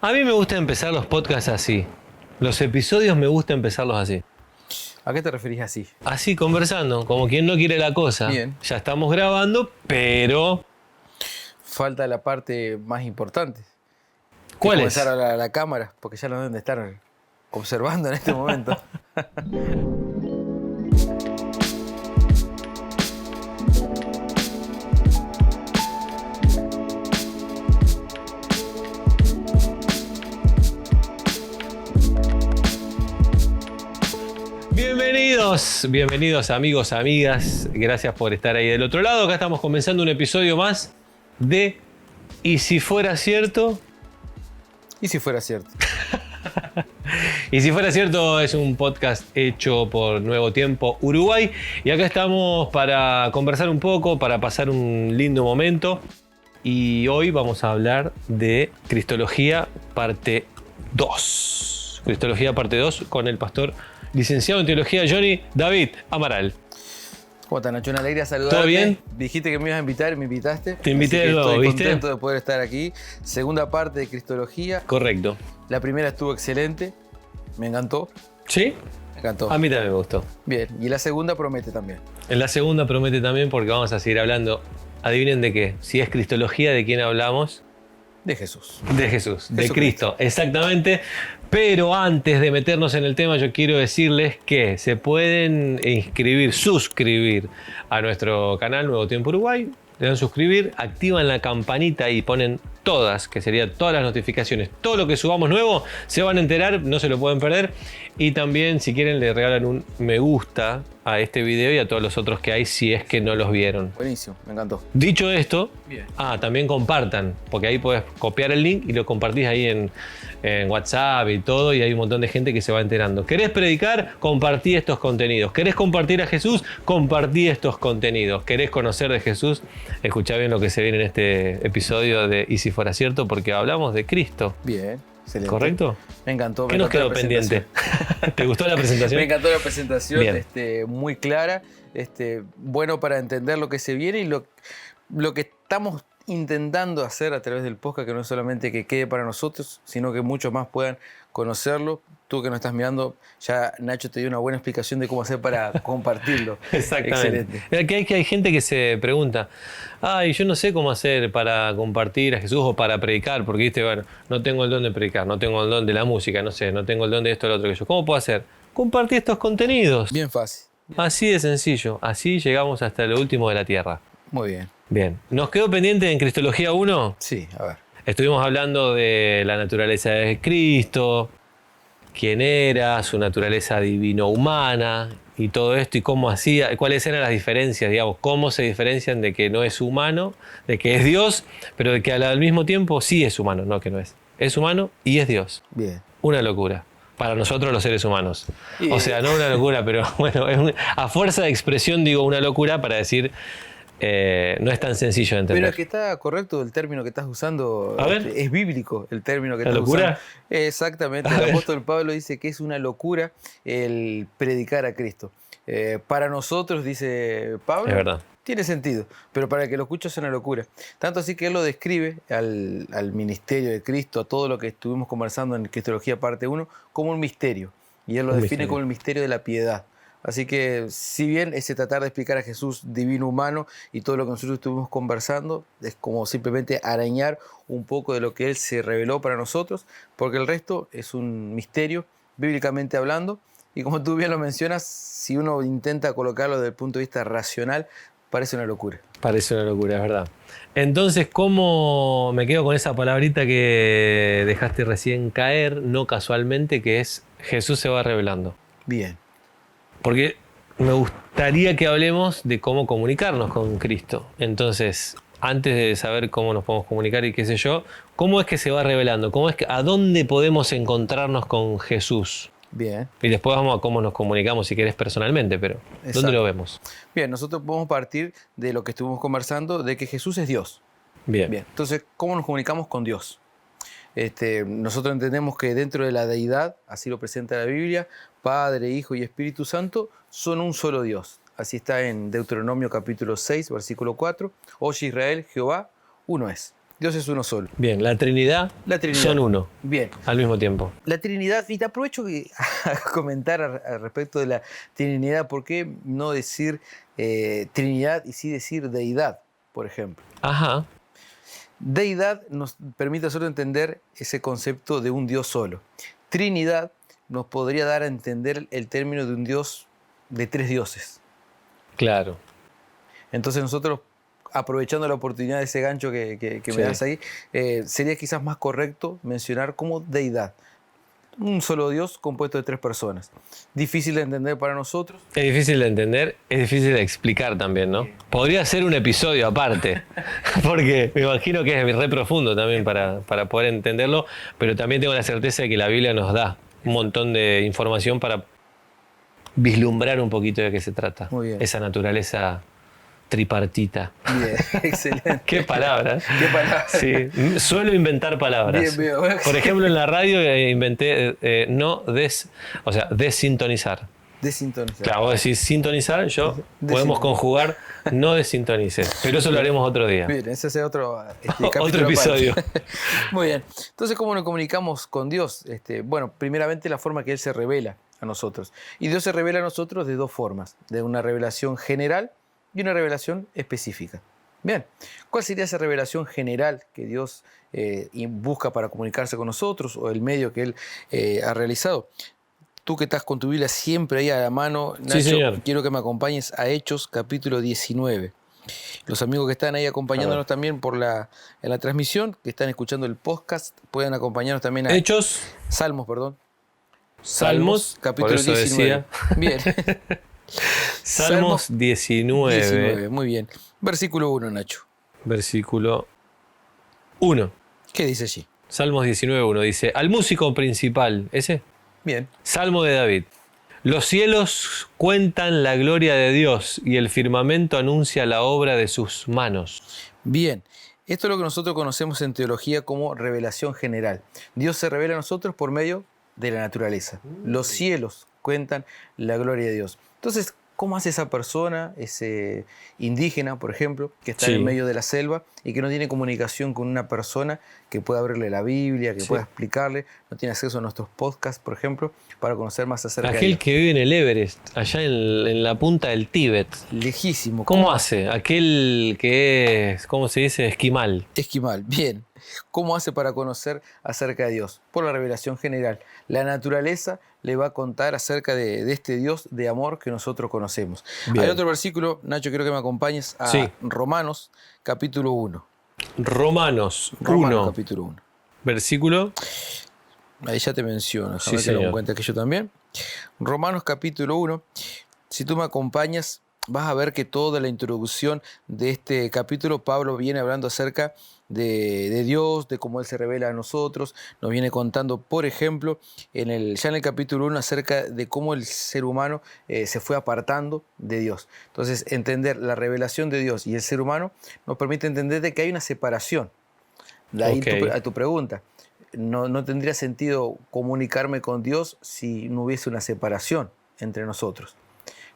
A mí me gusta empezar los podcasts así. Los episodios me gusta empezarlos así. ¿A qué te referís así? Así, conversando, como quien no quiere la cosa. Bien. Ya estamos grabando, pero... Falta la parte más importante. ¿Cuál es? Comenzar a la cámara, porque ya lo deben de estar observando en este momento. Bienvenidos amigos, amigas. Gracias por estar ahí del otro lado. Acá estamos comenzando un episodio más de ¿Y si fuera cierto? ¿Y si fuera cierto? Y si fuera cierto, es un podcast hecho por Nuevo Tiempo Uruguay. Y acá estamos para conversar un poco, para pasar un lindo momento. Y hoy vamos a hablar de Cristología parte 2. Cristología parte 2 con el pastor licenciado en teología Johnny David Amaral. ¿Cómo estás, Nacho? Una alegría saludarte. ¿Todo bien? Dijiste que me ibas a invitar y me invitaste. Te invité de nuevo, estoy ¿viste? contento de poder estar aquí. Segunda parte de Cristología. Correcto. La primera estuvo excelente. Me encantó. ¿Sí? Me encantó. A mí también me gustó. Bien. Y la segunda promete también. En la segunda promete también porque vamos a seguir hablando. Adivinen de qué. Si es Cristología, ¿de quién hablamos? De Jesús. De Jesús, de Jesucristo. Cristo, exactamente. Pero antes de meternos en el tema, yo quiero decirles que se pueden suscribir a nuestro canal Nuevo Tiempo Uruguay. Le dan suscribir, activan la campanita y ponen todas, que serían todas las notificaciones. Todo lo que subamos nuevo se van a enterar, no se lo pueden perder. Y también, si quieren, le regalan un me gusta a este video y a todos los otros que hay si es que no los vieron. Buenísimo. Me encantó. Dicho esto, Bien. también compartan, porque ahí podés copiar el link y lo compartís ahí en WhatsApp y todo, y hay un montón de gente que se va enterando. ¿Querés predicar? Compartí estos contenidos. ¿Querés compartir a Jesús? Compartí estos contenidos. ¿Querés conocer de Jesús? Escuchá bien lo que se viene en este episodio de Y si fuera cierto, porque hablamos de Cristo. Bien. Excelente. ¿Correcto? Me encantó. ¿Qué nos quedó pendiente? ¿Te gustó la presentación? Me encantó la presentación, Bien. muy clara, bueno para entender lo que se viene y lo que estamos intentando hacer a través del podcast, que no es solamente que quede para nosotros, sino que muchos más puedan conocerlo. Tú que nos estás mirando, ya Nacho te dio una buena explicación de cómo hacer para compartirlo. Exactamente. Excelente. Que hay gente que se pregunta, yo no sé cómo hacer para compartir a Jesús o para predicar, porque viste, bueno, no tengo el don de predicar, no tengo el don de la música, no sé, no tengo el don de esto o lo otro que yo. ¿Cómo puedo hacer? Compartir estos contenidos. Bien fácil. Así de sencillo, así llegamos hasta lo último de la tierra. Muy bien. Bien, ¿nos quedó pendiente en Cristología 1? Sí, a ver. Estuvimos hablando de la naturaleza de Cristo, quién era, su naturaleza divino-humana y todo esto y cómo hacía, cuáles eran las diferencias, digamos, cómo se diferencian de que no es humano, de que es Dios, pero de que al mismo tiempo sí es humano, no que no es. Es humano y es Dios. Bien. Una locura. Para nosotros los seres humanos. Y- O sea, no una locura, pero bueno, a fuerza de expresión digo una locura para decir no es tan sencillo de entender. Pero es que está correcto el término que estás usando. A ver. Es bíblico el término que ¿La estás locura? usando. Exactamente. A El ver. apóstol Pablo dice que es una locura el predicar a Cristo. Para nosotros, dice Pablo, Es verdad. tiene sentido, pero para el que lo escucha es una locura. Tanto así que él lo describe al ministerio de Cristo, a todo lo que estuvimos conversando en Cristología parte 1, como un misterio. Y él lo Un define misterio. como el misterio de la piedad. Así que, si bien ese tratar de explicar a Jesús divino humano y todo lo que nosotros estuvimos conversando, es como simplemente arañar un poco de lo que Él se reveló para nosotros, porque el resto es un misterio, bíblicamente hablando, y como tú bien lo mencionas, si uno intenta colocarlo desde el punto de vista racional, parece una locura. Parece una locura, es verdad. Entonces, ¿cómo me quedo con esa palabrita que dejaste recién caer, no casualmente, que es Jesús se va revelando? Bien, Porque me gustaría que hablemos de cómo comunicarnos con Cristo. Entonces, antes de saber cómo nos podemos comunicar y qué sé yo, ¿cómo es que se va revelando? ¿A dónde podemos encontrarnos con Jesús? bien. Y después vamos a cómo nos comunicamos, si querés, personalmente, pero ¿dónde Exacto. lo vemos? Bien, nosotros podemos partir de lo que estuvimos conversando, de que Jesús es Dios. Bien. Bien, entonces, ¿cómo nos comunicamos con Dios? Nosotros entendemos que dentro de la deidad, así lo presenta la Biblia, Padre, Hijo y Espíritu Santo son un solo Dios. Así está en Deuteronomio capítulo 6, versículo 4. Oye Israel, Jehová, uno es. Dios es uno solo. Bien, la Trinidad, La Trinidad. son uno Bien. al mismo tiempo. La Trinidad, y te aprovecho a comentar al respecto de la Trinidad, ¿por qué no decir Trinidad y sí decir deidad, por ejemplo? Ajá, Deidad nos permite solo entender ese concepto de un Dios solo. Trinidad nos podría dar a entender el término de un Dios, de tres dioses. claro. Entonces nosotros, aprovechando la oportunidad de ese gancho que Sí. me das ahí, sería quizás más correcto mencionar como deidad. Un solo Dios compuesto de tres personas. Difícil de entender para nosotros. Es difícil de entender, es difícil de explicar también, ¿no? Podría ser un episodio aparte, porque me imagino que es re profundo también para poder entenderlo, pero también tengo la certeza de que la Biblia nos da un montón de información para vislumbrar un poquito de qué se trata. Muy bien. Esa naturaleza tripartita. Bien, excelente. ¿Qué palabras? ¿Qué palabra? Sí, suelo inventar palabras. Bien, bien. Por ejemplo, en la radio inventé desintonizar. Desintonizar. Claro, vos decís sintonizar, podemos conjugar no desintonices. Pero eso lo haremos otro día. Bien, ese es otro, Otro capítulo episodio. aparte. Muy bien. Entonces, ¿cómo nos comunicamos con Dios? Bueno, primeramente la forma que Él se revela a nosotros. Y Dios se revela a nosotros de dos formas. De una revelación general y una revelación específica. Bien, ¿cuál sería esa revelación general que Dios busca para comunicarse con nosotros o el medio que Él ha realizado? Tú que estás con tu Biblia siempre ahí a la mano, Nacho, Sí, señor. quiero que me acompañes a Hechos capítulo 19. Los amigos que están ahí acompañándonos también en la transmisión, que están escuchando el podcast, pueden acompañarnos también a Hechos, Salmos, perdón. Salmos, capítulo por eso 19. Bien. Salmos 19, muy bien. Versículo 1, Nacho. versículo 1. ¿Qué dice allí? Salmos 19, 1 dice, al músico principal, ese, Bien. Salmo de David. Los cielos cuentan la gloria de Dios y el firmamento anuncia la obra de sus manos. Bien. Esto es lo que nosotros conocemos en teología como revelación general. Dios se revela a nosotros por medio de la naturaleza. Los cielos cuentan la gloria de Dios. Entonces, ¿cómo hace esa persona, ese indígena, por ejemplo, que está en medio de la selva y que no tiene comunicación con una persona que pueda abrirle la Biblia, que pueda explicarle, no tiene acceso a nuestros podcasts, por ejemplo, para conocer más acerca de Aquel Dios? que vive en el Everest, allá en la punta del Tíbet. Lejísimo. ¿Cómo hace? Aquel que es, ¿cómo se dice? Esquimal. Esquimal, bien. ¿Cómo hace para conocer acerca de Dios? Por la revelación general. La naturaleza le va a contar acerca de este Dios de amor que nosotros conocemos. Bien. Hay otro versículo, Nacho, quiero que me acompañes a Romanos capítulo 1. Romanos 1, capítulo 1. versículo. Ahí ya te menciono, déjame que señor. lo cuente que yo también. Romanos capítulo 1. Si tú me acompañas, vas a ver que toda la introducción de este capítulo, Pablo viene hablando acerca de Dios, de cómo Él se revela a nosotros. Nos viene contando, por ejemplo, ya en el capítulo 1, acerca de cómo el ser humano se fue apartando de Dios. Entonces, entender la revelación de Dios y el ser humano nos permite entender de que hay una separación. De ahí a tu pregunta. No tendría sentido comunicarme con Dios si no hubiese una separación entre nosotros.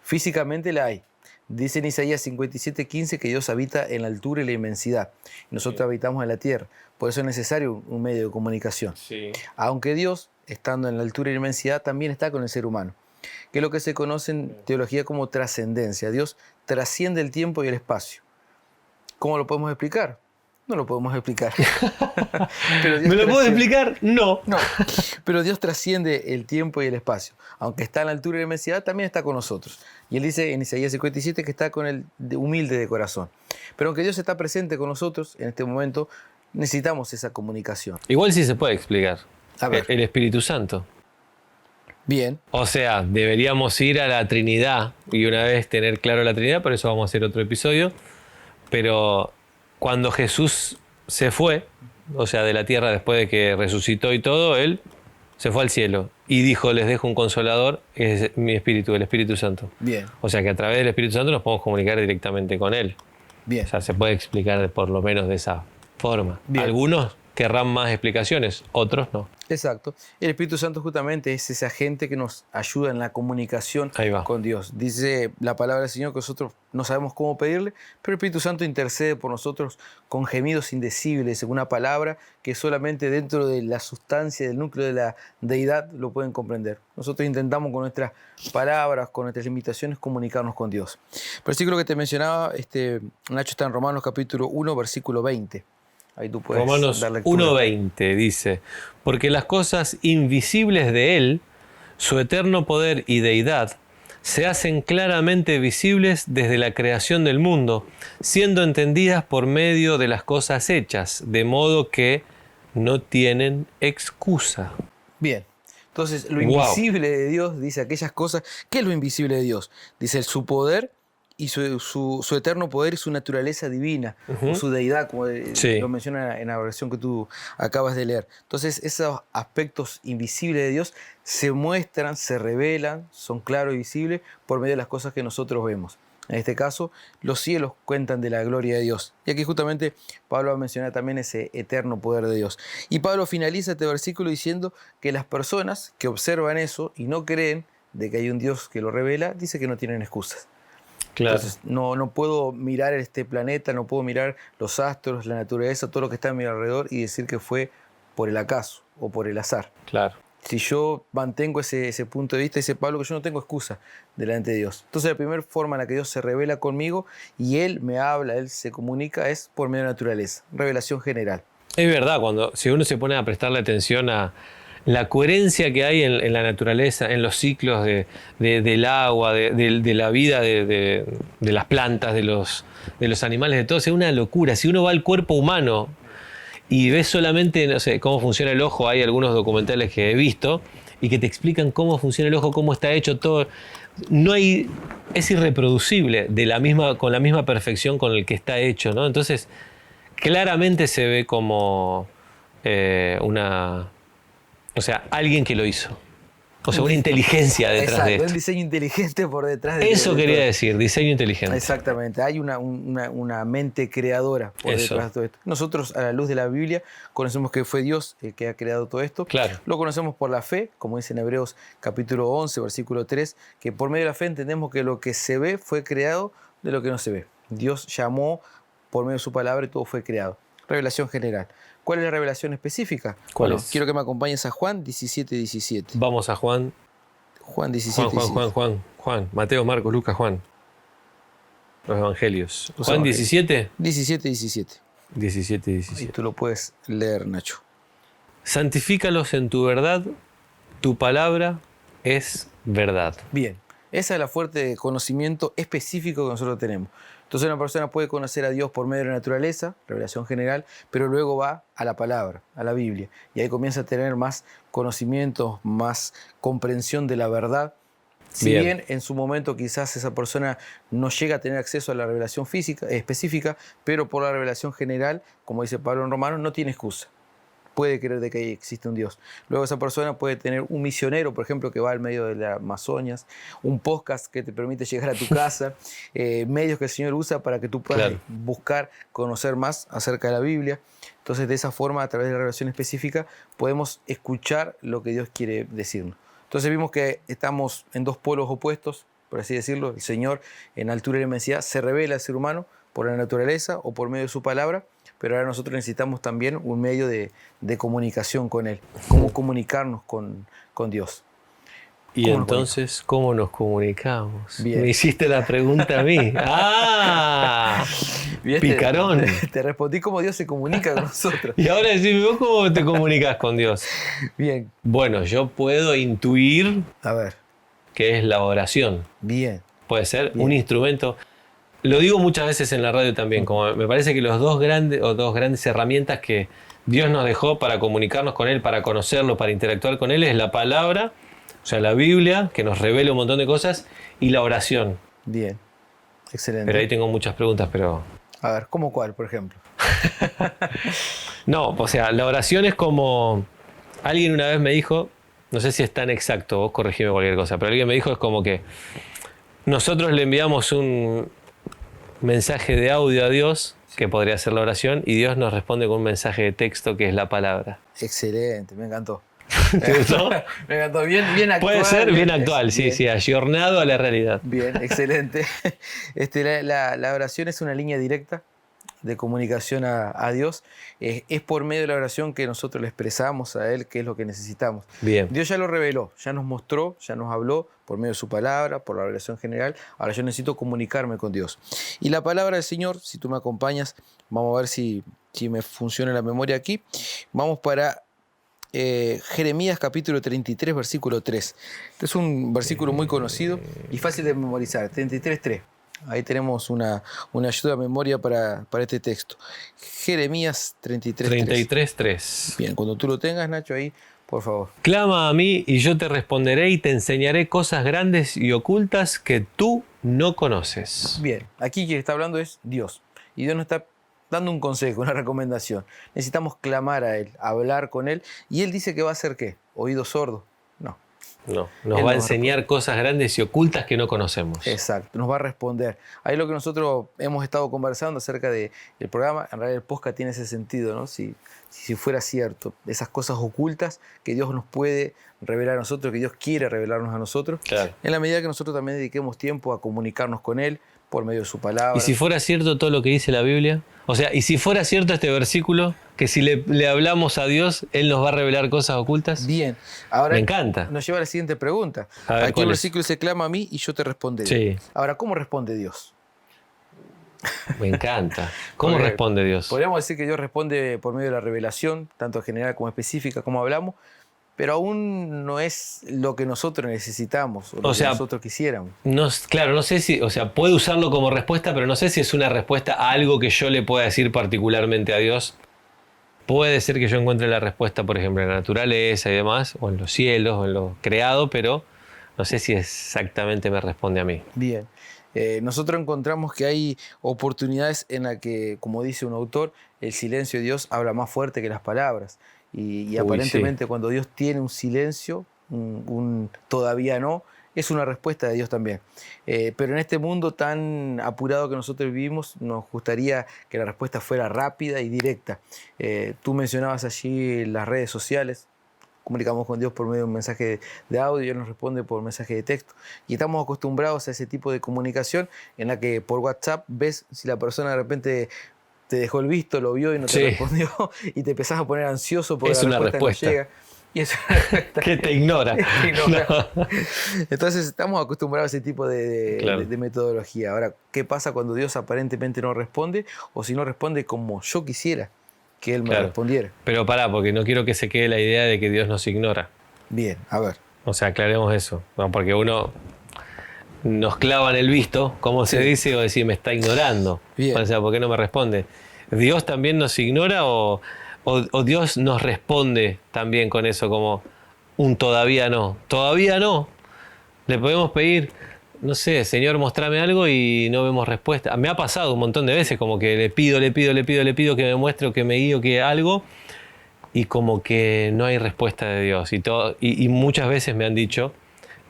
Físicamente la hay. Dice en Isaías 57:15 que Dios habita en la altura y la inmensidad. Y nosotros habitamos en la tierra. Por eso es necesario un medio de comunicación. Sí. Aunque Dios, estando en la altura y la inmensidad, también está con el ser humano. Que es lo que se conoce en teología como trascendencia. Dios trasciende el tiempo y el espacio. ¿Cómo lo podemos explicar? No lo podemos explicar. Pero Dios ¿Me lo puedo trasciende. explicar? No. No, pero Dios trasciende el tiempo y el espacio. Aunque está en la altura y la inmensidad, también está con nosotros. Y Él dice en Isaías 57 que está con el humilde de corazón. Pero aunque Dios está presente con nosotros en este momento, necesitamos esa comunicación. Igual sí se puede explicar. A ver. El Espíritu Santo. Bien, O sea, deberíamos ir a la Trinidad y una vez tener claro la Trinidad, por eso vamos a hacer otro episodio. Pero cuando Jesús se fue, o sea, de la tierra después de que resucitó y todo, Él se fue al cielo y dijo, les dejo un consolador, que es mi Espíritu, el Espíritu Santo. bien, O sea que a través del Espíritu Santo nos podemos comunicar directamente con Él. bien. O sea, se puede explicar por lo menos de esa forma. Bien. Algunos querrán más explicaciones, otros no. Exacto. El Espíritu Santo justamente es ese agente que nos ayuda en la comunicación Ahí va. con Dios. Dice la palabra del Señor que nosotros no sabemos cómo pedirle, pero el Espíritu Santo intercede por nosotros con gemidos indecibles, en una palabra que solamente dentro de la sustancia, del núcleo de la deidad lo pueden comprender. Nosotros intentamos con nuestras palabras, con nuestras limitaciones, comunicarnos con Dios. El versículo que te mencionaba, Nacho, está en Romanos capítulo 1, versículo 20. Ahí tú puedes Romanos dar lectura. 1:20 dice, porque las cosas invisibles de Él, su eterno poder y deidad, se hacen claramente visibles desde la creación del mundo, siendo entendidas por medio de las cosas hechas, de modo que no tienen excusa. Bien. Entonces, lo Wow. invisible de Dios dice aquellas cosas. ¿Qué es lo invisible de Dios? Dice su poder y su eterno poder y su naturaleza divina, o su deidad, como Sí. lo menciona en la versión que tú acabas de leer. Entonces, esos aspectos invisibles de Dios se muestran, se revelan, son claros y visibles por medio de las cosas que nosotros vemos. En este caso, los cielos cuentan de la gloria de Dios. Y aquí justamente Pablo va a mencionar también ese eterno poder de Dios. Y Pablo finaliza este versículo diciendo que las personas que observan eso y no creen de que hay un Dios que lo revela, dice que no tienen excusas. Claro, Entonces, no puedo mirar este planeta, no puedo mirar los astros, la naturaleza, todo lo que está a mi alrededor y decir que fue por el acaso o por el azar. claro. Si yo mantengo ese punto de vista, dice Pablo que yo no tengo excusa delante de Dios. Entonces la primera forma en la que Dios se revela conmigo y Él me habla, Él se comunica, es por medio de la naturaleza, revelación general. Es verdad, si uno se pone a prestarle atención a la coherencia que hay en la naturaleza, en los ciclos del agua, de la vida de las plantas, de los animales, de todo, es una locura. Si uno va al cuerpo humano y ves solamente, no sé, cómo funciona el ojo, hay algunos documentales que he visto y que te explican cómo funciona el ojo, cómo está hecho todo. Es irreproducible con la misma perfección con el que está hecho, ¿no? Entonces, claramente se ve como alguien que lo hizo. O sea, una inteligencia detrás Exacto, de un esto. diseño inteligente por detrás de Eso de quería todo. decir, diseño inteligente. Exactamente, hay una mente creadora por Eso. detrás de todo esto. Nosotros, a la luz de la Biblia, conocemos que fue Dios el que ha creado todo esto. Claro. Lo conocemos por la fe, como dice en Hebreos capítulo 11, versículo 3, que por medio de la fe entendemos que lo que se ve fue creado de lo que no se ve. Dios llamó por medio de su palabra y todo fue creado. Revelación general. ¿Cuál es la revelación específica? ¿Cuál Bueno, es? quiero que me acompañes a Juan 17:17. Vamos a Juan. Juan 17. Juan. Mateo, Marcos, Lucas, Juan. Los evangelios. Los Juan evangelios. 17. 17:17. 17, Y 17. tú lo puedes leer, Nacho. Santifícalos en tu verdad, tu palabra es verdad. Bien, esa es la fuente de conocimiento específico que nosotros tenemos. Entonces una persona puede conocer a Dios por medio de la naturaleza, revelación general, pero luego va a la palabra, a la Biblia, y ahí comienza a tener más conocimiento, más comprensión de la verdad. Si bien en su momento quizás esa persona no llega a tener acceso a la revelación física, específica, pero por la revelación general, como dice Pablo en Romanos, no tiene excusa. Puede creer de que existe un Dios. Luego esa persona puede tener un misionero, por ejemplo, que va al medio de las Amazonas, un podcast que te permite llegar a tu casa, medios que el Señor usa para que tú puedas buscar, conocer más acerca de la Biblia. Entonces, de esa forma, a través de la revelación específica, podemos escuchar lo que Dios quiere decirnos. Entonces vimos que estamos en dos polos opuestos, por así decirlo. El Señor, en altura y inmensidad, se revela al ser humano por la naturaleza o por medio de su palabra, pero ahora nosotros necesitamos también un medio de comunicación con Él, cómo comunicarnos con Dios. Y entonces, ¿cómo nos comunicamos? Bien. Me hiciste la pregunta a mí. ¡Ah! Bien, Picarón. Te respondí cómo Dios se comunica con nosotros. Y ahora decime, ¿vos cómo te comunicas con Dios? Bien. Bueno, yo puedo intuir A ver. que es la oración. Bien. Puede ser un instrumento. Lo digo muchas veces en la radio también, como me parece que dos grandes herramientas que Dios nos dejó para comunicarnos con Él, para conocerlo, para interactuar con Él, es la palabra, o sea, la Biblia, que nos revela un montón de cosas, y la oración. Bien. Excelente. Pero ahí tengo muchas preguntas, pero... A ver, ¿cómo cuál, por ejemplo? No, o sea, la oración es como... Alguien una vez me dijo, no sé si es tan exacto, vos corregime cualquier cosa, pero alguien me dijo es como que nosotros le enviamos un mensaje de audio a Dios, que podría ser la oración, y Dios nos responde con un mensaje de texto, que es la palabra. Excelente, me encantó. ¿Te gustó? Me encantó, bien actual. Puede ser bien actual, sí, bien. sí, ayornado a la realidad. Bien, excelente. La oración es una línea directa de comunicación a Dios. Es por medio de la oración que nosotros le expresamos a Él qué es lo que necesitamos. Bien. Dios ya lo reveló, ya nos mostró, ya nos habló por medio de su palabra, por la revelación general. Ahora yo necesito comunicarme con Dios. Y la palabra del Señor, si tú me acompañas, vamos a ver si me funciona la memoria aquí. Vamos para Jeremías capítulo 33, versículo 3. Este es un versículo muy conocido y fácil de memorizar, 33:3. Ahí tenemos una ayuda a memoria para este texto. Jeremías 33:3. 33:3. Bien, cuando tú lo tengas, Nacho, ahí, por favor. Clama a mí y yo te responderé y te enseñaré cosas grandes y ocultas que tú no conoces. Bien, aquí quien está hablando es Dios. Y Dios nos está dando un consejo, una recomendación. Necesitamos clamar a Él, hablar con Él. Y Él dice que va a hacer ¿qué? ¿Oído sordo? No. No, nos Él va a nos enseñar cosas grandes y ocultas que no conocemos. Exacto, nos va a responder. Ahí lo que nosotros hemos estado conversando acerca del programa, en realidad el podcast tiene ese sentido, ¿no? Si fuera cierto, esas cosas ocultas que Dios nos puede revelar a nosotros, que Dios quiere revelarnos a nosotros, Claro. en la medida que nosotros también dediquemos tiempo a comunicarnos con Él por medio de su palabra. ¿Y si fuera cierto todo lo que dice la Biblia? O sea, ¿y si fuera cierto este versículo, que si le hablamos a Dios, Él nos va a revelar cosas ocultas? Bien, ahora Me encanta. nos lleva a la siguiente pregunta. A ver, Aquí ¿cuál el es? versículo se clama a mí y yo te responderé. Sí. Ahora, ¿cómo responde Dios? Me encanta. ¿Cómo Porque responde Dios? Podríamos decir que Dios responde por medio de la revelación, tanto general como específica, como hablamos, pero aún no es lo que nosotros necesitamos o lo que nosotros quisiéramos. Claro, no sé si, o sea, puede usarlo como respuesta, pero no sé si es una respuesta a algo que yo le pueda decir particularmente a Dios. Puede ser que yo encuentre la respuesta, por ejemplo, en la naturaleza y demás, o en los cielos, o en lo creado, pero no sé si exactamente me responde a mí. Bien. Nosotros encontramos que hay oportunidades en las que, como dice un autor, el silencio de Dios habla más fuerte que las palabras. Y aparentemente sí. Cuando Dios tiene un silencio, un todavía no, es una respuesta de Dios también. Pero en este mundo tan apurado que nosotros vivimos, nos gustaría que la respuesta fuera rápida y directa. Tú mencionabas allí las redes sociales. Comunicamos con Dios por medio de un mensaje de audio y Él nos responde por mensaje de texto. Y estamos acostumbrados a ese tipo de comunicación en la que por WhatsApp ves si la persona de repente te dejó el visto, lo vio y no te respondió y te empezás a poner ansioso porque es la una respuesta no llega. Y es una respuesta que te ignora. No. Entonces estamos acostumbrados a ese tipo de metodología. Ahora, ¿qué pasa cuando Dios aparentemente no responde? O si no responde como yo quisiera que Él me respondiera. Pero pará, porque no quiero que se quede la idea de que Dios nos ignora. Bien, a ver. O sea, aclaremos eso. No, porque uno nos clava en el visto, como se dice, o decir, me está ignorando. Bien. O sea, ¿por qué no me responde? ¿Dios también nos ignora o Dios nos responde también con eso como un todavía no? Todavía no. Le podemos pedir, no sé, Señor, mostrame algo y no vemos respuesta. Me ha pasado un montón de veces como que le pido que me muestre o que me guíe o que algo y como que no hay respuesta de Dios. Y muchas veces me han dicho,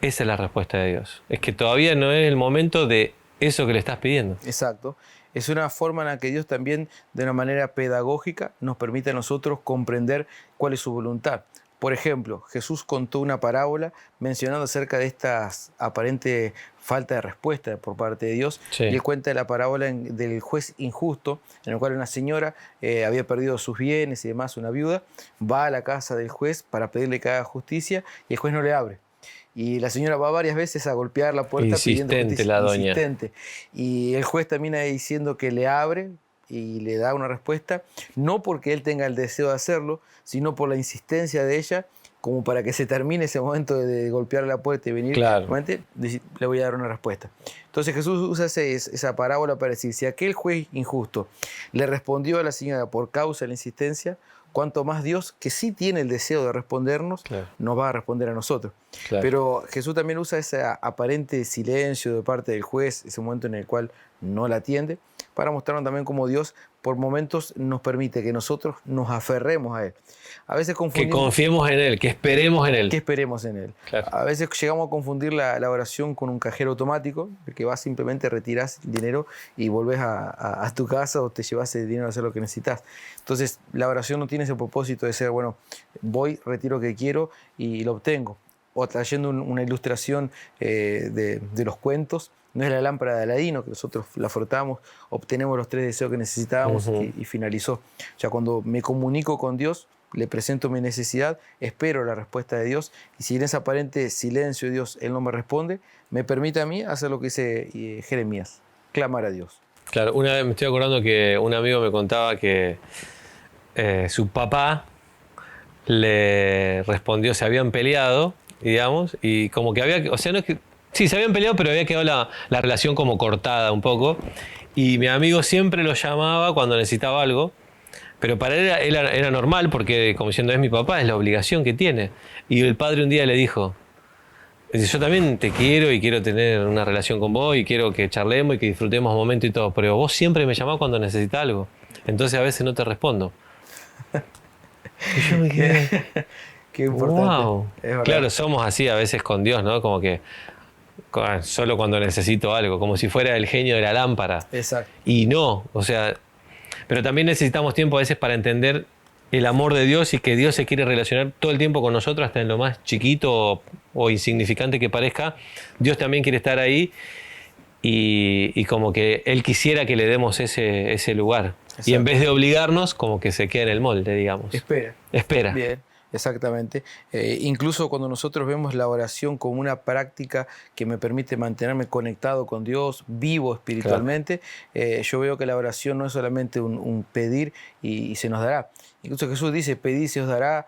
esa es la respuesta de Dios. Es que todavía no es el momento de eso que le estás pidiendo. Exacto. Es una forma en la que Dios también, de una manera pedagógica, nos permite a nosotros comprender cuál es su voluntad. Por ejemplo, Jesús contó una parábola mencionando acerca de esta aparente falta de respuesta por parte de Dios. Sí. Y él cuenta la parábola del juez injusto, en el cual una señora había perdido sus bienes y demás, una viuda, va a la casa del juez para pedirle que haga justicia y el juez no le abre. Y la señora va varias veces a golpear la puerta pidiendo justicia. La doña. Insistente. Y el juez termina diciendo que le abre y le da una respuesta, no porque él tenga el deseo de hacerlo, sino por la insistencia de ella, como para que se termine ese momento de golpear la puerta y venir. Claro. Le voy a dar una respuesta. Entonces Jesús usa esa parábola para decir, si aquel juez injusto le respondió a la señora por causa de la insistencia, cuanto más Dios, que sí tiene el deseo de respondernos, nos va a responder a nosotros. Claro. Pero Jesús también usa ese aparente silencio de parte del juez, ese momento en el cual no la atiende, para mostrarnos también cómo Dios por momentos nos permite que nosotros nos aferremos a Él. A veces Que confundimos confiemos en Él, que esperemos en Él. que esperemos en Él. Claro. A veces llegamos a confundir la oración con un cajero automático, que vas simplemente retirás el dinero y volvés a tu casa o te llevas el dinero a hacer lo que necesitas. Entonces la oración no tiene ese propósito de ser, bueno, voy, retiro lo que quiero y lo obtengo. O trayendo una ilustración de los cuentos, no es la lámpara de Aladino, que nosotros la frotamos, obtenemos los 3 deseos que necesitábamos y finalizó. O sea, cuando me comunico con Dios, le presento mi necesidad, espero la respuesta de Dios, y si en ese aparente silencio de Dios Él no me responde, me permite a mí hacer lo que dice Jeremías, clamar a Dios. Claro, una vez me estoy acordando que un amigo me contaba que su papá le respondió, se habían peleado, digamos, y como que había, o sea, no es que, sí, se habían peleado, pero había quedado la relación como cortada un poco, y mi amigo siempre lo llamaba cuando necesitaba algo, pero para él era normal, porque como diciendo, es mi papá, es la obligación que tiene. Y el padre un día le dijo, yo también te quiero y quiero tener una relación con vos y quiero que charlemos y que disfrutemos momentos y todo, pero vos siempre me llamás cuando necesitas algo, entonces a veces no te respondo. Y yo me quedé, Qué importante. wow. Es verdad. Claro, somos así a veces con Dios, ¿no? Como que solo cuando necesito algo, como si fuera el genio de la lámpara. Exacto. Y no, o sea, pero también necesitamos tiempo a veces para entender el amor de Dios y que Dios se quiere relacionar todo el tiempo con nosotros, hasta en lo más chiquito o insignificante que parezca. Dios también quiere estar ahí y como que Él quisiera que le demos ese lugar. Exacto. Y en vez de obligarnos, como que se queda en el molde, digamos. Espera. Espera. Bien, exactamente. Incluso cuando nosotros vemos la oración como una práctica que me permite mantenerme conectado con Dios, vivo espiritualmente, yo veo que la oración no es solamente un pedir y se nos dará. Incluso Jesús dice, pedid y se os dará,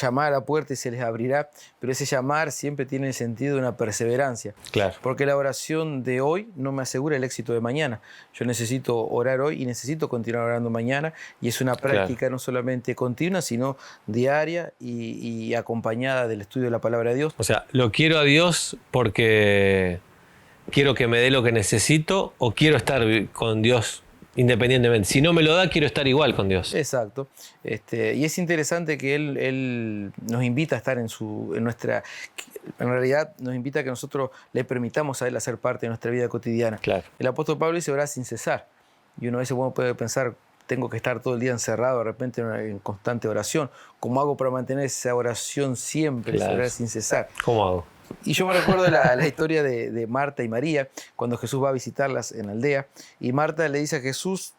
llamar a la puerta y se les abrirá, pero ese llamar siempre tiene el sentido de una perseverancia. Claro. Porque la oración de hoy no me asegura el éxito de mañana. Yo necesito orar hoy y necesito continuar orando mañana, y es una práctica no solamente continua, sino diaria y acompañada del estudio de la palabra de Dios. O sea, lo quiero a Dios porque quiero que me dé lo que necesito o quiero estar con Dios independientemente. Si no me lo da, quiero estar igual con Dios. Exacto. Y es interesante que Él nos invita a estar en nuestra... En realidad nos invita a que nosotros le permitamos a Él hacer parte de nuestra vida cotidiana. Claro. El apóstol Pablo dice orar sin cesar. Y uno a veces puede pensar, tengo que estar todo el día encerrado de repente en constante oración. ¿Cómo hago para mantener esa oración siempre, Claro. orar sin cesar? ¿Cómo hago? Y yo me recuerdo la historia de Marta y María, cuando Jesús va a visitarlas en la aldea, y Marta le dice a Jesús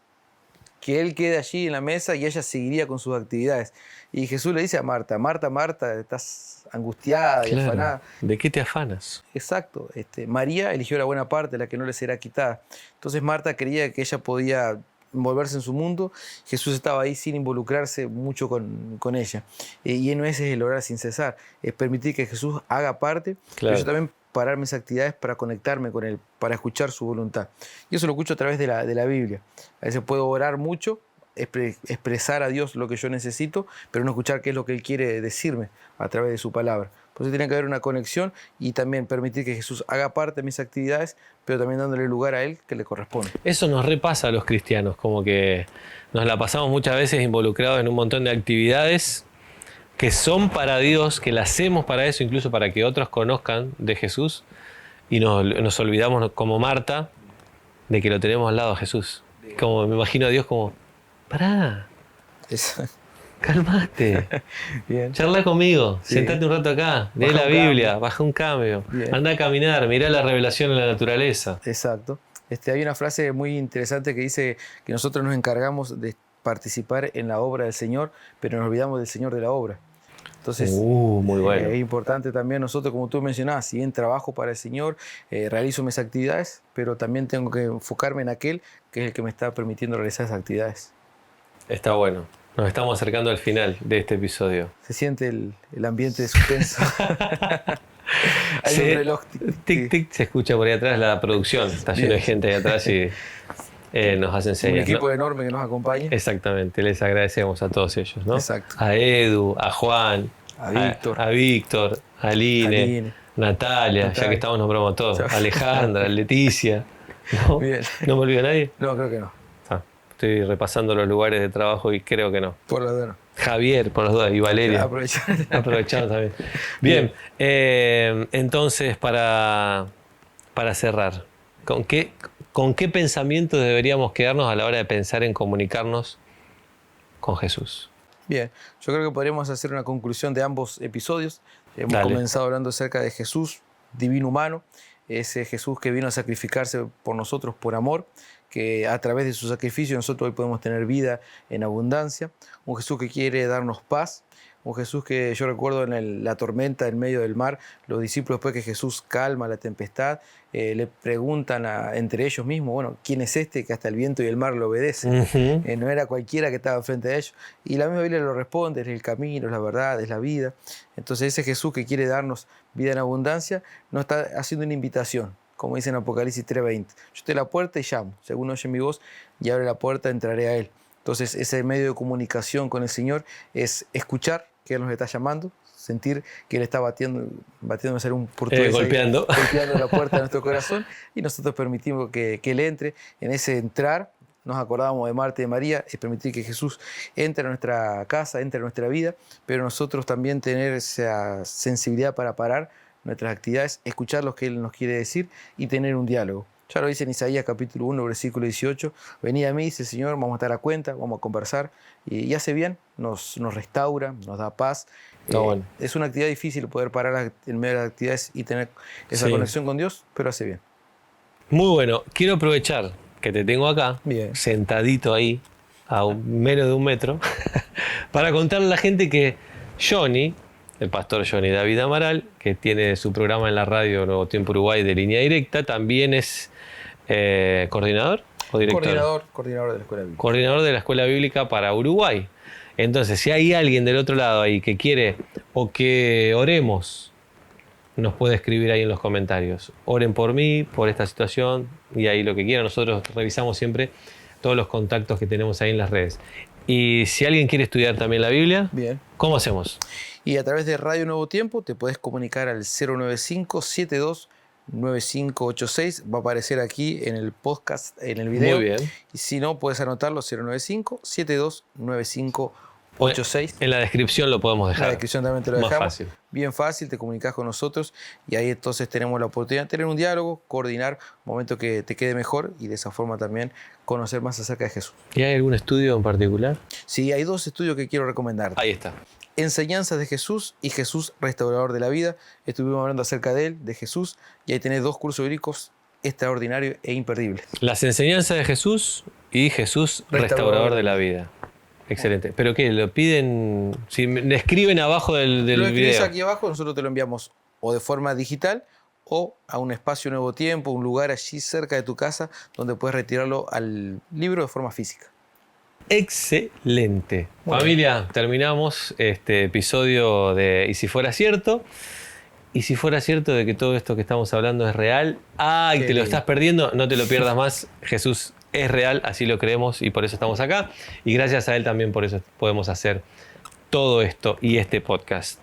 que él quede allí en la mesa y ella seguiría con sus actividades. Y Jesús le dice a Marta, Marta, Marta, estás angustiada y Claro. afanada. ¿De qué te afanas? Exacto. María eligió la buena parte, la que no le será quitada. Entonces Marta creía que ella podía envolverse en su mundo. Jesús estaba ahí sin involucrarse mucho con ella. Y ese es el orar sin cesar. Es permitir que Jesús haga parte, Claro. pero yo también parar mis actividades para conectarme con Él, para escuchar su voluntad. Y eso lo escucho a través de la Biblia. A veces puedo orar mucho, expresar a Dios lo que yo necesito, pero no escuchar qué es lo que Él quiere decirme a través de su palabra. Por eso tiene que haber una conexión y también permitir que Jesús haga parte de mis actividades, pero también dándole lugar a Él que le corresponde. Eso nos repasa a los cristianos, como que nos la pasamos muchas veces involucrados en un montón de actividades que son para Dios, que las hacemos para eso, incluso para que otros conozcan de Jesús, y nos olvidamos, como Marta, de que lo tenemos al lado a Jesús. Como me imagino a Dios como, pará, cálmate, Bien. charla conmigo, Sí. sentate un rato acá, lee Baja la un Biblia, cambio. baja un cambio, Bien. anda a caminar, mirá la revelación en la naturaleza. Exacto. Hay una frase muy interesante que dice que nosotros nos encargamos de participar en la obra del Señor, pero nos olvidamos del Señor de la obra. Entonces, Muy bueno. es importante también nosotros, como tú mencionabas, si bien trabajo para el Señor, realizo mis actividades, pero también tengo que enfocarme en aquel que es el que me está permitiendo realizar esas actividades. Está bueno. Nos estamos acercando al final de este episodio. Se siente el ambiente de suspenso. Hay Sí. un reloj. Tic, tic, se escucha por ahí atrás la producción. Está lleno de Bien. gente ahí atrás y nos hacen Un señas, ¿no? equipo enorme que nos acompaña. Exactamente, les agradecemos a todos ellos, ¿no? Exacto. A Edu, a Juan, A Víctor. a Víctor, a Aline, Aline. Natalia, ya Natalia. que estamos nombramos a todos, Chao. Alejandra, Leticia, No, Bien. no me olvido a nadie. No, creo que no. Ah, estoy repasando los lugares de trabajo y creo que no. Por la verdad no. Javier, por las dudas, y Valeria. Aprovechar. Aprovechamos también. Bien, entonces para cerrar, ¿con qué pensamientos deberíamos quedarnos a la hora de pensar en comunicarnos con Jesús? Bien, yo creo que podríamos hacer una conclusión de ambos episodios. Hemos Dale. comenzado hablando acerca de Jesús, divino humano, ese Jesús que vino a sacrificarse por nosotros por amor, que a través de su sacrificio nosotros hoy podemos tener vida en abundancia, un Jesús que quiere darnos paz, un Jesús que yo recuerdo en la tormenta en medio del mar, los discípulos después que Jesús calma la tempestad, le preguntan entre ellos mismos, bueno, ¿quién es este que hasta el viento y el mar lo obedecen? No era cualquiera que estaba frente a ellos. Y la misma Biblia lo responde, es el camino, es la verdad, es la vida. Entonces ese Jesús que quiere darnos vida en abundancia nos está haciendo una invitación, como dice en Apocalipsis 3:20. Yo estoy a la puerta y llamo, según oye mi voz y abre la puerta, entraré a Él. Entonces ese medio de comunicación con el Señor es escuchar que Él nos está llamando, sentir que Él está batiendo a ser un portugués golpeando la puerta de nuestro corazón y nosotros permitimos que Él entre. En ese entrar, nos acordábamos de Marta y de María, es permitir que Jesús entre a nuestra casa, entre a nuestra vida, pero nosotros también tener esa sensibilidad para parar nuestras actividades, escuchar lo que Él nos quiere decir y tener un diálogo. Ya lo dice en Isaías capítulo 1, versículo 18. Venid a mí, dice el Señor, vamos a estar a cuenta, vamos a conversar. Y hace bien, nos restaura, nos da paz. Bueno. Es una actividad difícil poder parar en medio de las actividades y tener esa conexión con Dios, pero hace bien. Muy bueno. Quiero aprovechar que te tengo acá, Bien. sentadito ahí, a menos de 1 metro, para contarle a la gente que Johnny, el pastor Johnny David Amaral, que tiene su programa en la radio Nuevo Tiempo Uruguay de Línea Directa, también es coordinador o director. Coordinador de la Escuela Bíblica. Coordinador de la Escuela Bíblica para Uruguay. Entonces, si hay alguien del otro lado ahí que quiere o que oremos, nos puede escribir ahí en los comentarios. Oren por mí, por esta situación, y ahí lo que quieran. Nosotros revisamos siempre todos los contactos que tenemos ahí en las redes. Y si alguien quiere estudiar también la Biblia, bien, ¿cómo hacemos? Y a través de Radio Nuevo Tiempo te puedes comunicar al 095-729586. Va a aparecer aquí en el podcast, en el video. Muy bien. Y si no, puedes anotarlo, 095-729586. En la descripción lo podemos dejar. En la descripción también te lo Más dejamos. fácil. Bien fácil, te comunicas con nosotros y ahí entonces tenemos la oportunidad de tener un diálogo, coordinar, un momento que te quede mejor y de esa forma también conocer más acerca de Jesús. ¿Y hay algún estudio en particular? Sí, hay 2 estudios que quiero recomendarte. Ahí está. Enseñanzas de Jesús y Jesús restaurador de la vida. Estuvimos hablando acerca de él, de Jesús, y ahí tenés 2 cursos bíblicos extraordinarios e imperdibles. Las enseñanzas de Jesús y Jesús restaurador de la vida. Excelente. ¿Pero qué? ¿Lo piden? Si me escriben abajo del Lo escribís video. aquí abajo, nosotros te lo enviamos o de forma digital o a un espacio Nuevo Tiempo, un lugar allí cerca de tu casa donde puedes retirarlo al libro de forma física. Excelente. Muy Familia, terminamos este episodio de ¿Y si fuera cierto? Y si fuera cierto de que todo esto que estamos hablando es real, y te lo estás perdiendo, no te lo pierdas más. Jesús es real, así lo creemos y por eso estamos acá. Y gracias a Él también por eso podemos hacer todo esto y este podcast.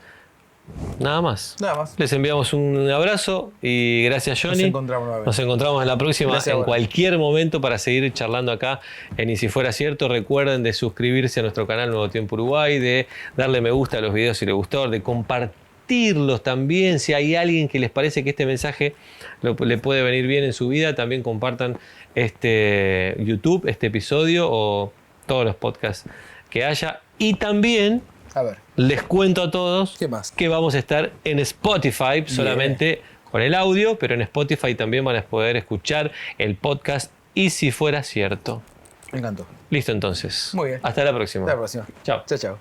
Nada más. Nada más. Les enviamos un abrazo y gracias, Johnny. Nos encontramos nuevamente. Nos encontramos en la próxima, Gracias, en bueno. cualquier momento, para seguir charlando acá en Y si fuera cierto. Recuerden de suscribirse a nuestro canal Nuevo Tiempo Uruguay, de darle me gusta a los videos si les gustó, de compartirlos también. Si hay alguien que les parece que este mensaje le puede venir bien en su vida, también compartan este YouTube, este episodio o todos los podcasts que haya. Y también A ver, les cuento a todos ¿qué más? que vamos a estar en Spotify solamente con el audio, pero en Spotify también van a poder escuchar el podcast Y si fuera cierto. Me encantó. Listo entonces. Muy bien. Hasta la próxima. Hasta la próxima. Chao. Chao, chao.